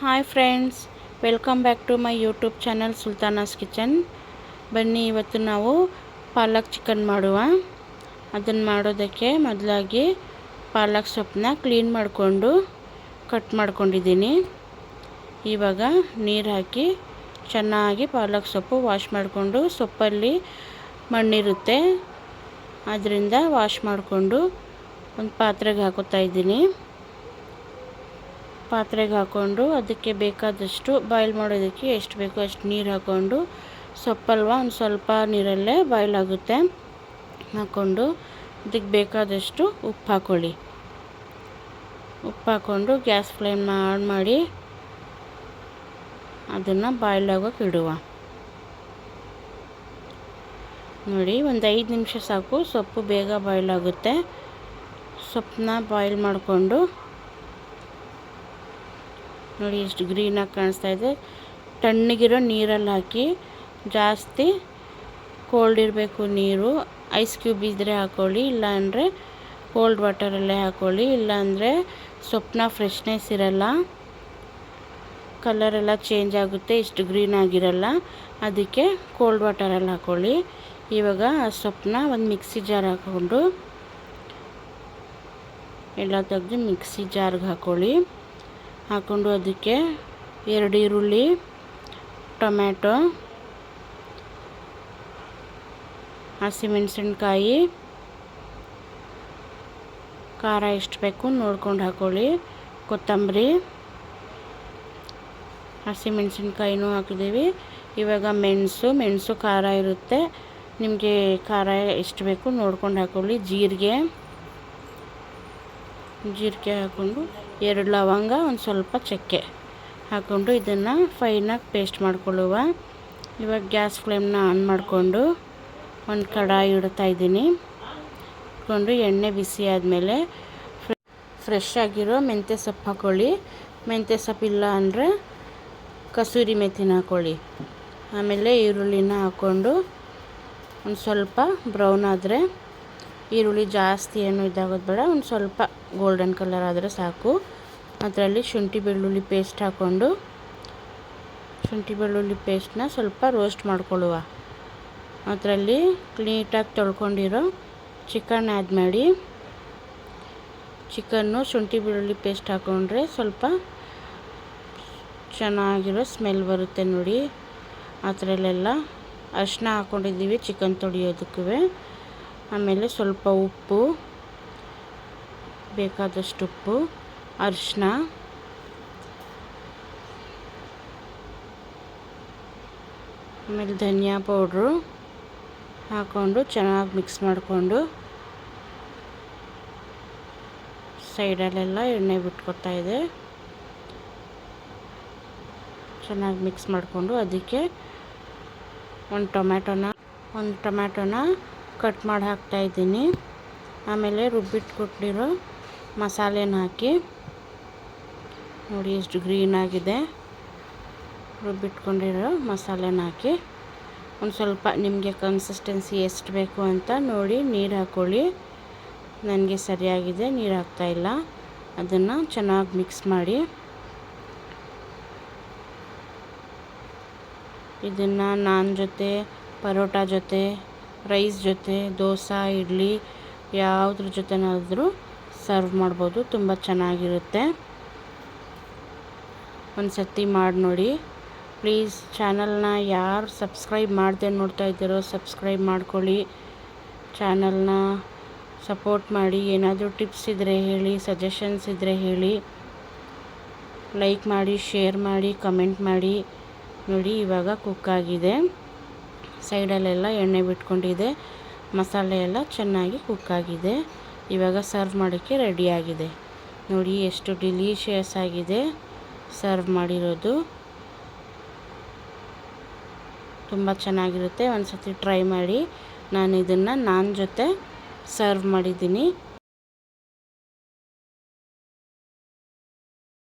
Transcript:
Hi friends, welcome back to my YouTube channel Sultana's kitchen. ಬನ್ನಿ, ಇವತ್ತು ನಾವು ಪಾಲಕ್ ಚಿಕನ್ ಮಾಡುವ. ಅದನ್ನು ಮಾಡೋದಕ್ಕೆ ಮೊದಲಾಗಿ ಪಾಲಕ್ ಸೊಪ್ಪನ್ನ ಕ್ಲೀನ್ ಮಾಡಿಕೊಂಡು ಕಟ್ ಮಾಡ್ಕೊಂಡಿದ್ದೀನಿ. ಇವಾಗ ನೀರು ಹಾಕಿ ಚೆನ್ನಾಗಿ ಪಾಲಕ್ ಸೊಪ್ಪು ವಾಶ್ ಮಾಡಿಕೊಂಡು, ಸೊಪ್ಪಲ್ಲಿ ಮಣ್ಣಿರುತ್ತೆ ಅದರಿಂದ ವಾಶ್ ಮಾಡಿಕೊಂಡು ಒಂದು ಪಾತ್ರೆಗೆ ಹಾಕೋತಾ ಇದ್ದೀನಿ. ಪಾತ್ರೆಗೆ ಹಾಕ್ಕೊಂಡು ಅದಕ್ಕೆ ಬೇಕಾದಷ್ಟು ಬಾಯ್ಲ್ ಮಾಡೋದಕ್ಕೆ ಎಷ್ಟು ಬೇಕೋ ಅಷ್ಟು ನೀರು ಹಾಕ್ಕೊಂಡು, ಸೊಪ್ಪಲ್ವ ಒಂದು ಸ್ವಲ್ಪ ನೀರಲ್ಲೇ ಬಾಯ್ಲ್ ಆಗುತ್ತೆ. ಹಾಕ್ಕೊಂಡು ಅದಕ್ಕೆ ಬೇಕಾದಷ್ಟು ಉಪ್ಪು ಹಾಕ್ಕೊಳ್ಳಿ. ಉಪ್ಪು ಹಾಕ್ಕೊಂಡು ಗ್ಯಾಸ್ ಫ್ಲೇಮ್ನ ಆನ್ ಮಾಡಿ ಅದನ್ನು ಬಾಯ್ಲ್ ಆಗೋಕೆ ಇಡುವ. ನೋಡಿ, ಒಂದು 5 ನಿಮಿಷ ಸಾಕು, ಸೊಪ್ಪು ಬೇಗ ಬಾಯ್ಲ್ ಆಗುತ್ತೆ. ಸೊಪ್ಪನ್ನ ಬಾಯ್ಲ್ ಮಾಡಿಕೊಂಡು ನೋಡಿ ಎಷ್ಟು ಗ್ರೀನಾಗಿ ಕಾಣಿಸ್ತಾ ಇದೆ. ತಣ್ಣಗಿರೋ ನೀರಲ್ಲಿ ಹಾಕಿ, ಜಾಸ್ತಿ ಕೋಲ್ಡ್ ಇರಬೇಕು ನೀರು. ಐಸ್ ಕ್ಯೂಬ್ ಇದ್ದರೆ ಹಾಕ್ಕೊಳ್ಳಿ, ಇಲ್ಲಾಂದರೆ ಕೋಲ್ಡ್ ವಾಟರಲ್ಲೇ ಹಾಕ್ಕೊಳ್ಳಿ. ಇಲ್ಲಾಂದರೆ ಸೊಪ್ಪನ್ನ ಫ್ರೆಶ್ನೆಸ್ ಇರಲ್ಲ, ಕಲರೆಲ್ಲ ಚೇಂಜ್ ಆಗುತ್ತೆ, ಇಷ್ಟು ಗ್ರೀನ್ ಆಗಿರಲ್ಲ. ಅದಕ್ಕೆ ಕೋಲ್ಡ್ ವಾಟರಲ್ಲಿ ಹಾಕ್ಕೊಳ್ಳಿ. ಇವಾಗ ಆ ಸೊಪ್ಪನ್ನ ಒಂದು ಮಿಕ್ಸಿ ಜಾರ್ ಹಾಕ್ಕೊಂಡು ಎಲ್ಲ ತೆಗೆದು ಮಿಕ್ಸಿ ಜಾರ್ಗೆ ಹಾಕ್ಕೊಂಡು ಅದಕ್ಕೆ 2 ಈರುಳ್ಳಿ, ಟೊಮ್ಯಾಟೊ, ಹಸಿಮೆಣಸಿನ್ಕಾಯಿ, ಖಾರ ಎಷ್ಟು ಬೇಕು ನೋಡ್ಕೊಂಡು ಹಾಕ್ಕೊಳ್ಳಿ, ಕೊತ್ತಂಬರಿ, ಹಸಿಮೆಣಸಿನ್ಕಾಯಿನೂ ಹಾಕಿದ್ದೀವಿ. ಇವಾಗ ಮೆಣಸು ಖಾರ ಇರುತ್ತೆ, ನಿಮಗೆ ಖಾರ ಎಷ್ಟು ಬೇಕು ನೋಡ್ಕೊಂಡು ಹಾಕ್ಕೊಳ್ಳಿ. ಜೀರಿಗೆ ಹಾಕ್ಕೊಂಡು 2 ಲವಂಗ, ಒಂದು ಸ್ವಲ್ಪ ಚಕ್ಕೆ ಹಾಕ್ಕೊಂಡು ಇದನ್ನು ಫೈನಾಗಿ ಪೇಸ್ಟ್ ಮಾಡ್ಕೊಳ್ಳುವ. ಇವಾಗ ಗ್ಯಾಸ್ ಫ್ಲೇಮ್ನ ಆನ್ ಮಾಡಿಕೊಂಡು ಒಂದು ಕಡಾಯಿ ಇಡ್ತಾ ಇದ್ದೀನಿ. ಇಟ್ಕೊಂಡು ಎಣ್ಣೆ ಬಿಸಿ ಆದಮೇಲೆ ಫ್ರೆಶ್ ಆಗಿರೋ ಮೆಂತ್ಯ ಸೊಪ್ಪು ಹಾಕ್ಕೊಳ್ಳಿ. ಮೆಂತ್ಯ ಸೊಪ್ಪು ಇಲ್ಲ ಅಂದರೆ ಕಸೂರಿ ಮೆಥಿನ ಹಾಕ್ಕೊಳ್ಳಿ. ಆಮೇಲೆ ಈರುಳ್ಳಿನ ಹಾಕ್ಕೊಂಡು ಒಂದು ಸ್ವಲ್ಪ ಬ್ರೌನ್ ಆದರೆ, ಈರುಳ್ಳಿ ಜಾಸ್ತಿ ಏನು ಇದಾಗೋದು ಬೇಡ, ಒಂದು ಸ್ವಲ್ಪ ಗೋಲ್ಡನ್ ಕಲರ್ ಆದರೆ ಸಾಕು. ಅದರಲ್ಲಿ ಶುಂಠಿ ಬೆಳ್ಳುಳ್ಳಿ ಪೇಸ್ಟ್ ಹಾಕ್ಕೊಂಡು ಶುಂಠಿ ಬೆಳ್ಳುಳ್ಳಿ ಪೇಸ್ಟನ್ನ ಸ್ವಲ್ಪ ರೋಸ್ಟ್ ಮಾಡ್ಕೊಳ್ಳುವ. ಅದರಲ್ಲಿ ನೀಟಾಗಿ ತೊಳ್ಕೊಂಡಿರೋ ಚಿಕನ್ ಆ್ಯಡ್ ಮಾಡಿ. ಚಿಕನ್ನು ಶುಂಠಿ ಬೆಳ್ಳುಳ್ಳಿ ಪೇಸ್ಟ್ ಹಾಕ್ಕೊಂಡ್ರೆ ಸ್ವಲ್ಪ ಚೆನ್ನಾಗಿರೋ ಸ್ಮೆಲ್ ಬರುತ್ತೆ. ನೋಡಿ, ಅದರಲ್ಲೆಲ್ಲ ಅರಿಶಿನ ಹಾಕ್ಕೊಂಡಿದ್ದೀವಿ ಚಿಕನ್ ತೊಳೆಯೋದಕ್ಕೂ. ಆಮೇಲೆ ಸ್ವಲ್ಪ ಉಪ್ಪು, ಬೇಕಾದಷ್ಟು ಉಪ್ಪು, ಅರಿಶಿನ, ಆಮೇಲೆ ಧನಿಯಾ ಪೌಡ್ರು ಹಾಕ್ಕೊಂಡು ಚೆನ್ನಾಗಿ ಮಿಕ್ಸ್ ಮಾಡಿಕೊಂಡು, ಸೈಡಲ್ಲೆಲ್ಲ ಎಣ್ಣೆ ಬಿಟ್ಕೊತಾ ಇದೆ. ಚೆನ್ನಾಗಿ ಮಿಕ್ಸ್ ಮಾಡಿಕೊಂಡು ಅದಕ್ಕೆ ಒಂದು ಟೊಮ್ಯಾಟೊನ ಕಟ್ ಮಾಡಿ ಹಾಕ್ತಾಯಿದ್ದೀನಿ. ಆಮೇಲೆ ರುಬ್ಬಿಟ್ಕೊಟ್ಟಿರೋ ಮಸಾಲೆನ ಹಾಕಿ. ನೋಡಿ ಎಷ್ಟು ಗ್ರೀನ್ ಆಗಿದೆ. ರುಬ್ಬಿಟ್ಕೊಂಡಿರೋ ಮಸಾಲೆನ ಹಾಕಿ ಒಂದು ಸ್ವಲ್ಪ ನಿಮಗೆ ಕನ್ಸಿಸ್ಟೆನ್ಸಿ ಎಷ್ಟು ಬೇಕು ಅಂತ ನೋಡಿ ನೀರು ಹಾಕ್ಕೊಳ್ಳಿ. ನನಗೆ ಸರಿಯಾಗಿದೆ, ನೀರು ಹಾಕ್ತಾಯಿಲ್ಲ. ಅದನ್ನು ಚೆನ್ನಾಗಿ ಮಿಕ್ಸ್ ಮಾಡಿ. ಇದನ್ನು ನಾನ್ ಜೊತೆ, ಪರೋಟ ಜೊತೆ, ರೈಸ್ ಜೊತೆ, ದೋಸೆ, ಇಡ್ಲಿ ಯಾವುದ್ರ ಜೊತೆನಾದರೂ ಸರ್ವ್ ಮಾಡ್ಬೋದು. ತುಂಬ ಚೆನ್ನಾಗಿರುತ್ತೆ. ಒಂದು ಸರ್ತಿ ಮಾಡಿ ನೋಡಿ ಪ್ಲೀಸ್. ಚಾನಲ್ನ ಯಾರು ಸಬ್ಸ್ಕ್ರೈಬ್ ಮಾಡದೆ ನೋಡ್ತಾ ಇದ್ದೀರೋ ಸಬ್ಸ್ಕ್ರೈಬ್ ಮಾಡ್ಕೊಳ್ಳಿ. ಚಾನಲ್ನ ಸಪೋರ್ಟ್ ಮಾಡಿ. ಏನಾದರೂ ಟಿಪ್ಸ್ ಇದ್ದರೆ ಹೇಳಿ, ಸಜೆಷನ್ಸ್ ಇದ್ದರೆ ಹೇಳಿ. ಲೈಕ್ ಮಾಡಿ, ಶೇರ್ ಮಾಡಿ, ಕಮೆಂಟ್ ಮಾಡಿ. ನೋಡಿ, ಇವಾಗ ಕುಕ್ ಆಗಿದೆ. ಸೈಡಲ್ಲೆಲ್ಲ ಎಣ್ಣೆ ಬಿಟ್ಕೊಂಡಿದೆ, ಮಸಾಲೆ ಎಲ್ಲ ಚೆನ್ನಾಗಿ ಕುಕ್ ಆಗಿದೆ. ಇವಾಗ ಸರ್ವ್ ಮಾಡೋಕ್ಕೆ ರೆಡಿಯಾಗಿದೆ. ನೋಡಿ ಎಷ್ಟು ಡಿಲೀಷಿಯಸ್ ಆಗಿದೆ ಸರ್ವ್ ಮಾಡಿರೋದು. ತುಂಬ ಚೆನ್ನಾಗಿರುತ್ತೆ. ಒಂದು ಸತಿ ಟ್ರೈ ಮಾಡಿ. ನಾನು ಇದನ್ನು ನಾನ್ ಜೊತೆ ಸರ್ವ್ ಮಾಡಿದ್ದೀನಿ.